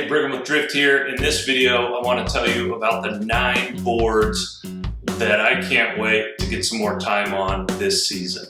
Hey, Brigham with Drift here. In this video, I want to tell you about the 9 boards that I can't wait to get some more time on this season.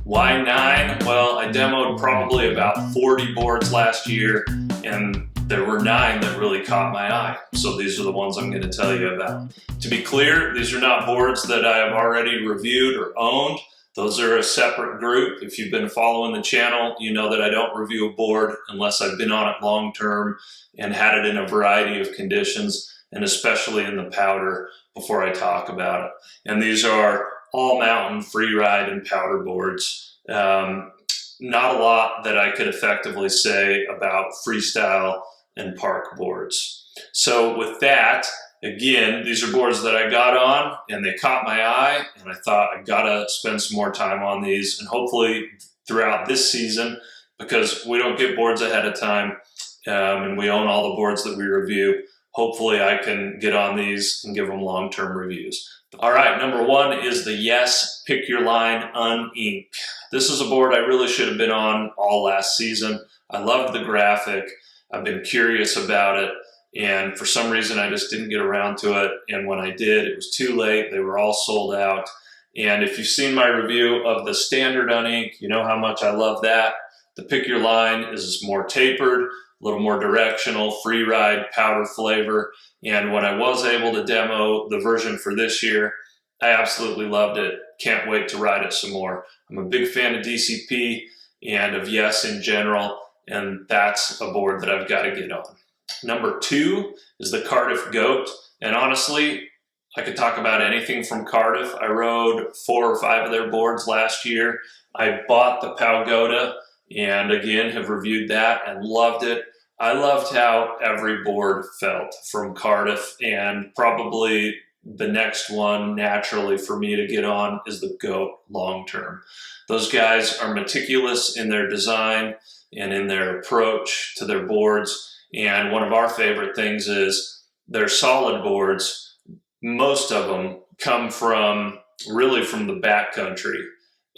Why 9? Well, I demoed probably about 40 boards last year, and there were 9 that really caught my eye. So these are the ones I'm going to tell you about. To be clear, these are not boards that I have already reviewed or owned. Those are a separate group. If you've been following the channel, you know that I don't review a board unless I've been on it long term and had it in a variety of conditions, and especially in the powder before I talk about it. And these are all mountain, free ride, and powder boards. Not a lot that I could effectively say about freestyle and park boards. So with that, again, these are boards that I got on and they caught my eye, and I thought I gotta spend some more time on these, and hopefully throughout this season, because we don't get boards ahead of time and we own all the boards that we review, hopefully I can get on these and give them long-term reviews. All right, number 1 is the Yes Pick Your Line Unink. This is a board I really should have been on all last season. I loved the graphic. I've been curious about it, and for some reason I just didn't get around to it, and when I did, it was too late. They were all sold out. And if you've seen my review of the standard Unink, you know how much I love that. The Pick Your Line is more tapered, a little more directional, free ride, powder flavor. And when I was able to demo the version for this year, I absolutely loved it. Can't wait to ride it some more. I'm a big fan of DCP and of Yes in general, and that's a board that I've got to get on. Number 2 is the Cardiff Goat. And honestly, I could talk about anything from Cardiff. I rode 4 or 5 of their boards last year. I bought the Powgoda and again have reviewed that and loved it. I loved how every board felt from Cardiff, and probably the next one naturally for me to get on is the Goat long term. Those guys are meticulous in their design and in their approach to their boards. And one of our favorite things is they're solid boards. Most of them come from really from the backcountry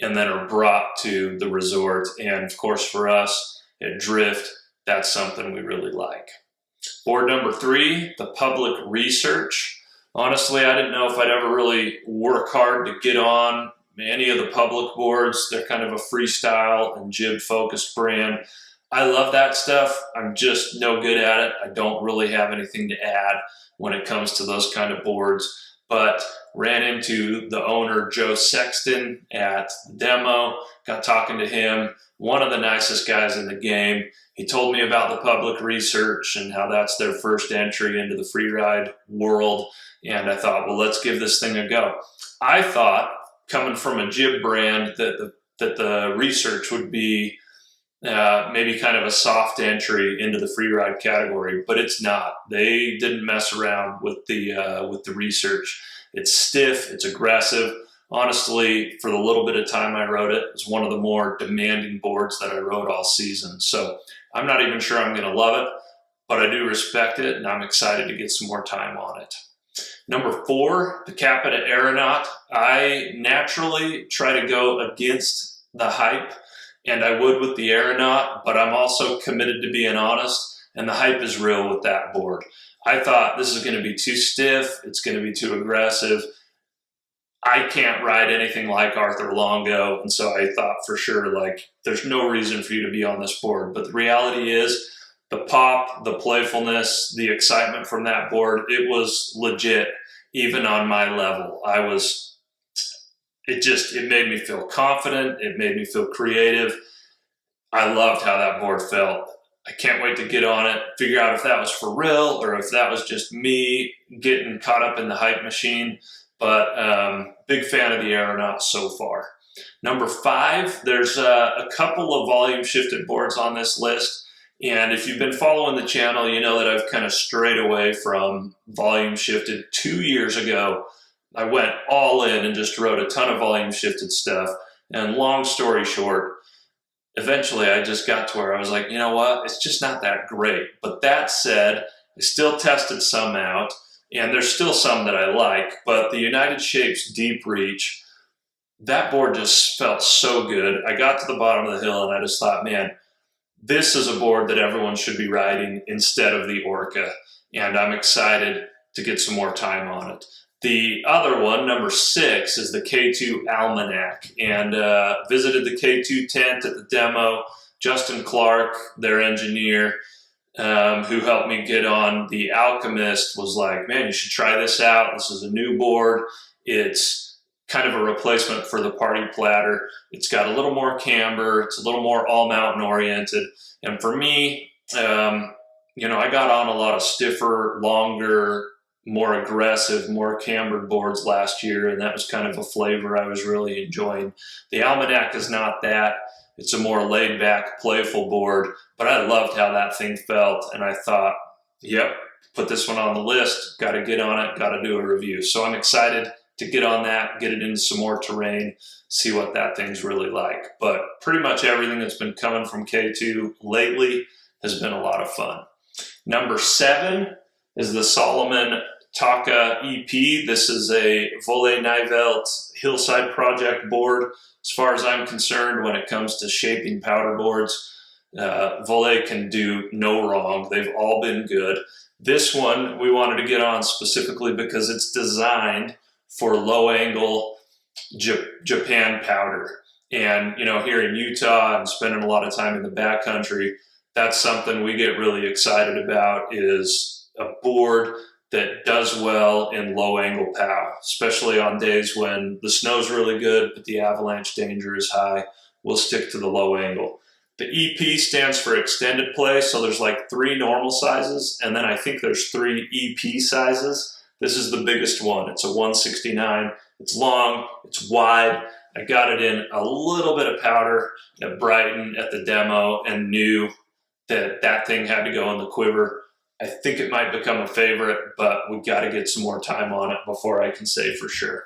and then are brought to the resort. And of course for us at Drift, that's something we really like. Board number 3, the Public Research. Honestly, I didn't know if I'd ever really work hard to get on any of the public boards. They're kind of a freestyle and jib focused brand. I love that stuff. I'm just no good at it. I don't really have anything to add when it comes to those kind of boards, but ran into the owner, Joe Sexton, at the demo, got talking to him, one of the nicest guys in the game. He told me about the Public Research and how that's their first entry into the freeride world, and I thought, well, let's give this thing a go. I thought, coming from a jib brand, that the Research would be maybe kind of a soft entry into the freeride category, but it's not. They didn't mess around with the Research. It's stiff, it's aggressive. Honestly, for the little bit of time I rode it, it's one of the more demanding boards that I rode all season. So I'm not even sure I'm going to love it, but I do respect it, and I'm excited to get some more time on it. Number 4, the Capita Aeronaut. I naturally try to go against the hype, and I would with the Aeronaut, but I'm also committed to being honest, and the hype is real with that board. I thought this is going to be too stiff, it's going to be too aggressive. I can't ride anything like Arthur Longo, and so I thought for sure, like, there's no reason for you to be on this board. But the reality is, the pop, the playfulness, the excitement from that board, it was legit, even on my level. It made me feel confident. It made me feel creative. I loved how that board felt. I can't wait to get on it, figure out if that was for real or if that was just me getting caught up in the hype machine. But big fan of the Aeronaut so far. Number 5, there's a couple of volume shifted boards on this list. And if you've been following the channel, you know that I've kind of strayed away from volume shifted. 2 years ago, I went all in and just wrote a ton of volume shifted stuff. And long story short, eventually I just got to where I was like, you know what, it's just not that great. But that said, I still tested some out, and there's still some that I like. But the United Shapes Deep Reach, that board just felt so good. I got to the bottom of the hill and I just thought, man, this is a board that everyone should be riding instead of the Orca, and I'm excited to get some more time on it. The other one, number 6, is the K2 Almanac, and visited the K2 tent at the demo. Justin Clark, their engineer, who helped me get on the Alchemist, was like, man, you should try this out. This is a new board. It's kind of a replacement for the Party Platter. It's got a little more camber. It's a little more all-mountain oriented. And for me, I got on a lot of stiffer, longer, more aggressive, more cambered boards last year, and that was kind of a flavor I was really enjoying. The Almanac is not that. It's a more laid-back, playful board, but I loved how that thing felt, and I thought, yep, put this one on the list, got to get on it, got to do a review. So I'm excited to get on that, get it into some more terrain, see what that thing's really like. But pretty much everything that's been coming from K2 lately has been a lot of fun. Number 7 is the Solomon Taka EP. This is a Volley-Nivelt Hillside Project board. As far as I'm concerned, when it comes to shaping powder boards, Volley can do no wrong. They've all been good. This one we wanted to get on specifically because it's designed for low-angle Japan powder. And, here in Utah and spending a lot of time in the backcountry, that's something we get really excited about, is a board that does well in low-angle POW, especially on days when the snow's really good, but the avalanche danger is high. We'll stick to the low angle. The EP stands for extended play, so there's like 3 normal sizes, and then I think there's 3 EP sizes. This is the biggest one. It's a 169. It's long, it's wide. I got it in a little bit of powder at Brighton at the demo and knew that that thing had to go in the quiver. I think it might become a favorite, but we've got to get some more time on it before I can say for sure.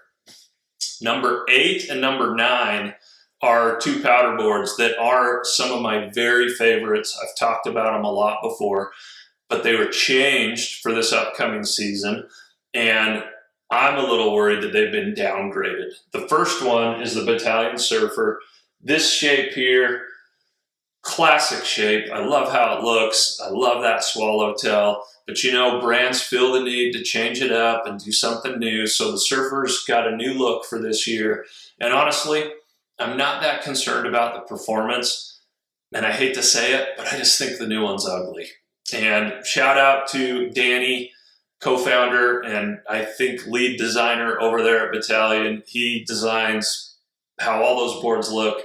Number 8 and number 9 are 2 powder boards that are some of my very favorites. I've talked about them a lot before, but they were changed for this upcoming season, and I'm a little worried that they've been downgraded. The first one is the Battalion Surfer. This shape here, classic shape. I love how it looks. I love that swallowtail. But brands feel the need to change it up and do something new. So the Surfer's got a new look for this year. And honestly, I'm not that concerned about the performance. And I hate to say it, but I just think the new one's ugly. And shout out to Danny, co-founder and I think lead designer over there at Battalion. He designs how all those boards look.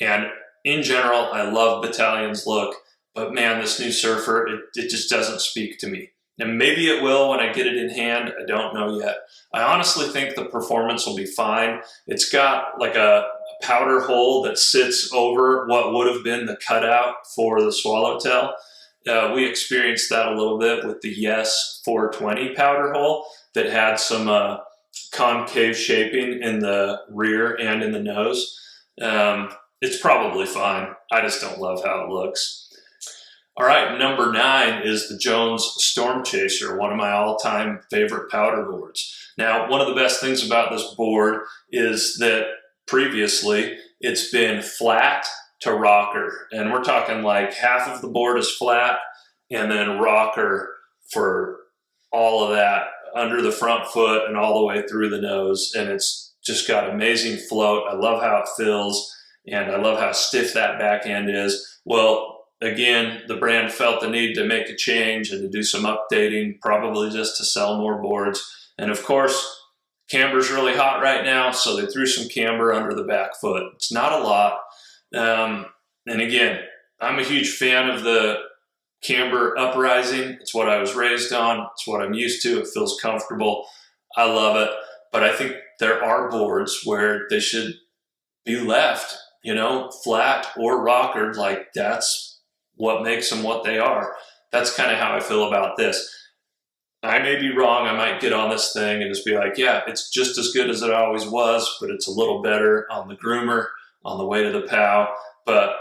And in general, I love Battalion's look, but man, this new Surfer, it just doesn't speak to me. And maybe it will when I get it in hand. I don't know yet. I honestly think the performance will be fine. It's got like a powder hole that sits over what would have been the cutout for the swallowtail. We experienced that a little bit with the Yes 420 powder hole that had some concave shaping in the rear and in the nose. It's probably fine. I just don't love how it looks. All right, number 9 is the Jones Storm Chaser, one of my all-time favorite powder boards. Now, one of the best things about this board is that previously it's been flat to rocker, and we're talking like half of the board is flat and then rocker for all of that under the front foot and all the way through the nose, and it's just got amazing float. I love how it feels. And I love how stiff that back end is. Well, again, the brand felt the need to make a change and to do some updating, probably just to sell more boards. And of course, camber's really hot right now, so they threw some camber under the back foot. It's not a lot. And again, I'm a huge fan of the camber uprising. It's what I was raised on. It's what I'm used to. It feels comfortable. I love it. But I think there are boards where they should be left, flat or rockered. Like that's what makes them what they are. That's kind of how I feel about this. I may be wrong. I might get on this thing and just be like, yeah, it's just as good as it always was, but it's a little better on the groomer, on the way to the POW. But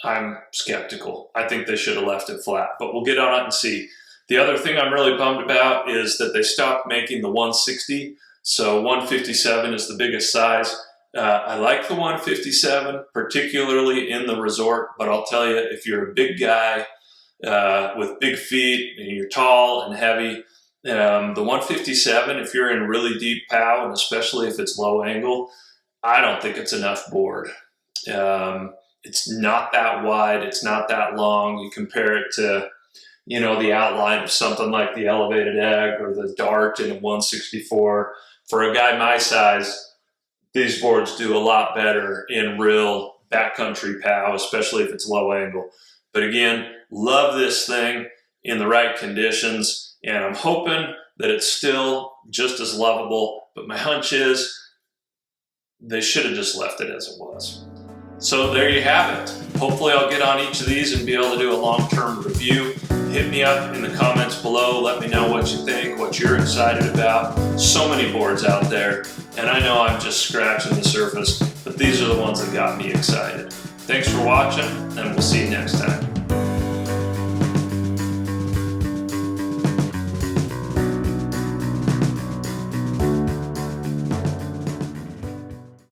I'm skeptical. I think they should have left it flat, but we'll get on it and see. The other thing I'm really bummed about is that they stopped making the 160. So 157 is the biggest size. I like the 157, particularly in the resort, but I'll tell you, if you're a big guy with big feet and you're tall and heavy, the 157, if you're in really deep POW, and especially if it's low angle, I don't think it's enough board. It's not that wide, it's not that long. You compare it to, you know, the outline of something like the Elevated Egg or the Dart in a 164. For a guy my size, these boards do a lot better in real backcountry POW, especially if it's low angle. But again, love this thing in the right conditions, and I'm hoping that it's still just as lovable, but my hunch is they should have just left it as it was. So there you have it. Hopefully I'll get on each of these and be able to do a long-term review. Hit me up in the comments below. Let me know what you think, what you're excited about. So many boards out there, and I know I'm just scratching the surface, but these are the ones that got me excited. Thanks for watching, and we'll see you next time.